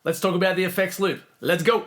Let's talk about the effects loop. Let's go.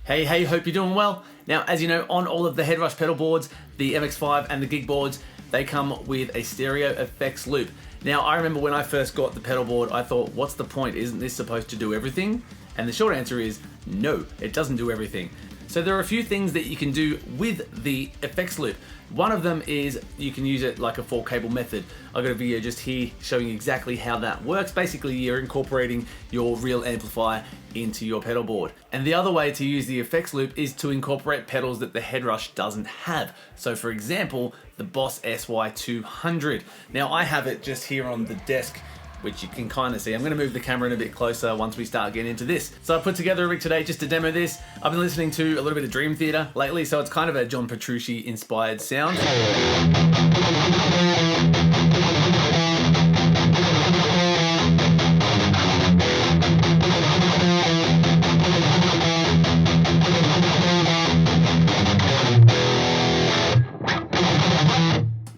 Hey, hope you're doing well. Now, as you know, on all of the HeadRush pedal boards, the MX5 and the Gig boards, they come with a stereo effects loop. Now, I remember when I first got the pedal board, I thought, what's the point? Isn't this supposed to do everything? And the short answer is no, it doesn't do everything. So there are a few things that you can do with the effects loop. One of them is you can use it like a 4-cable method. I've got a video just here showing exactly how that works. Basically, you're incorporating your real amplifier into your pedal board. And the other way to use the effects loop is to incorporate pedals that the HeadRush doesn't have. So for example, the Boss SY200. Now I have it just here on the desk, which you can kind of see. I'm going to move the camera in a bit closer once we start getting into this. So I put together a rig today just to demo this. I've been listening to a little bit of Dream Theater lately, so it's kind of a John Petrucci inspired sound.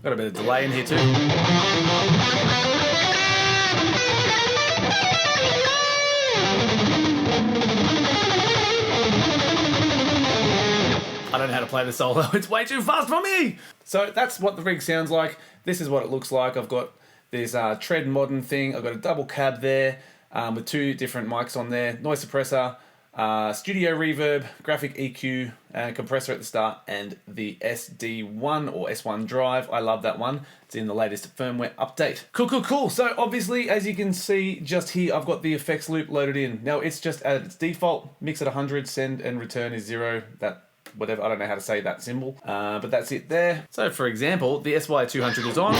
Got a bit of delay in here too. I don't know how to play the solo, it's way too fast for me! So that's what the rig sounds like. This is what it looks like. I've got this tread modern thing. I've got a double cab there with 2 different mics on there, noise suppressor, studio reverb, graphic EQ, and compressor at the start, and the SD1 or S1 drive. I love that one. It's in the latest firmware update. Cool. So obviously, as you can see just here, I've got the effects loop loaded in. Now it's just at its default, mix at 100, send and return is 0. Whatever, I don't know how to say that symbol, but that's it there. So for example, the SY200 is on,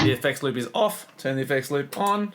the effects loop is off, turn the effects loop on.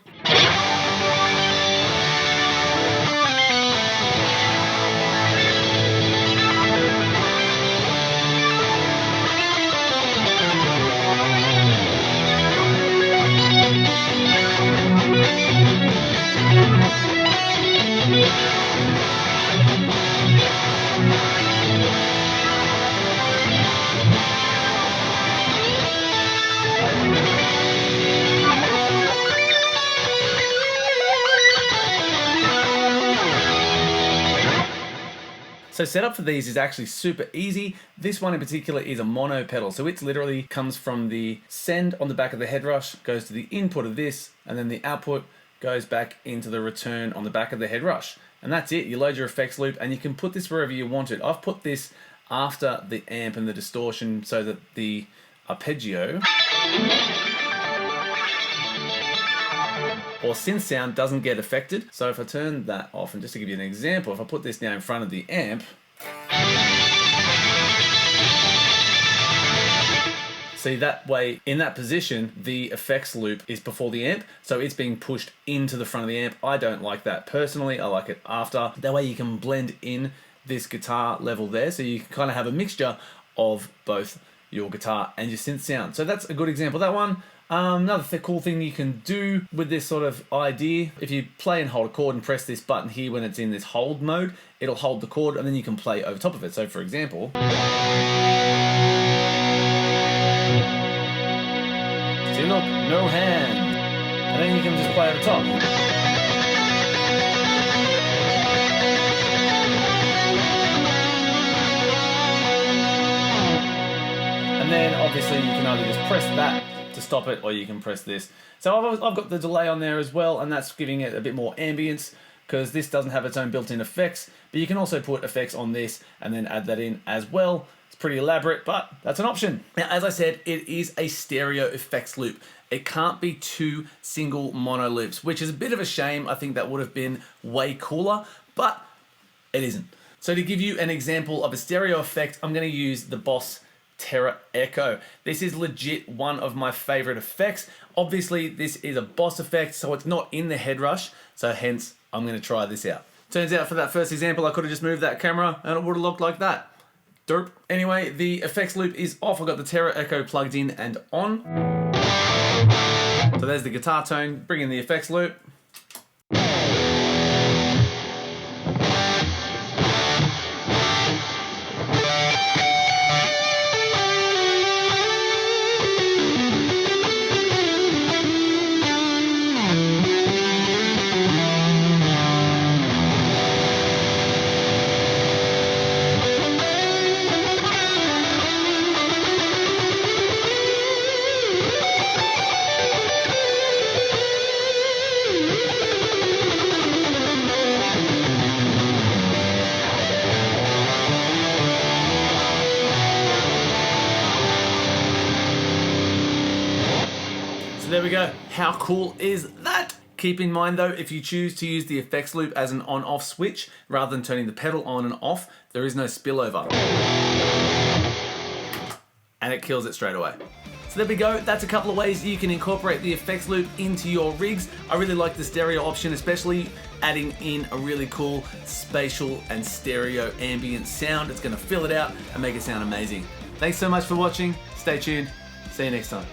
So setup for these is actually super easy. This one in particular is a mono pedal. So it literally comes from the send on the back of the HeadRush, goes to the input of this, and then the output goes back into the return on the back of the HeadRush. And that's it, you load your effects loop and you can put this wherever you want it. I've put this after the amp and the distortion so that the arpeggio or synth sound doesn't get affected. So if I turn that off, and just to give you an example, if I put this now in front of the amp, see that way, in that position, the effects loop is before the amp, so it's being pushed into the front of the amp. I don't like that personally, I like it after. That way you can blend in this guitar level there, so you can kind of have a mixture of both your guitar and your synth sound. So that's a good example, that one. Another cool thing you can do with this sort of idea, if you play and hold a chord and press this button here when it's in this hold mode, it'll hold the chord and then you can play over top of it. So for example, see, look, no hand, and then you can just play over top. And then obviously you can either just press that to stop it, or you can press this. So I've got the delay on there as well, and that's giving it a bit more ambience because this doesn't have its own built-in effects, but you can also put effects on this and then add that in as well. It's pretty elaborate, but that's an option. Now, as I said, it is a stereo effects loop. It can't be 2 single mono loops, which is a bit of a shame. I think that would have been way cooler, but it isn't. So to give you an example of a stereo effect, I'm going to use the Boss Tera Echo. This is legit one of my favorite effects. Obviously, this is a Boss effect, so it's not in the HeadRush, so hence I'm going to try this out. Turns out for that first example, I could have just moved that camera and it would have looked like that. Derp. Anyway, the effects loop is off. I've got the Tera Echo plugged in and on. So there's the guitar tone, bring in the effects loop. there we go. How cool is that? Keep in mind though, if you choose to use the effects loop as an on-off switch, rather than turning the pedal on and off, there is no spillover. And it kills it straight away. So there we go, that's a couple of ways you can incorporate the effects loop into your rigs. I really like the stereo option, especially adding in a really cool spatial and stereo ambient sound. It's gonna fill it out and make it sound amazing. Thanks so much for watching, stay tuned, see you next time.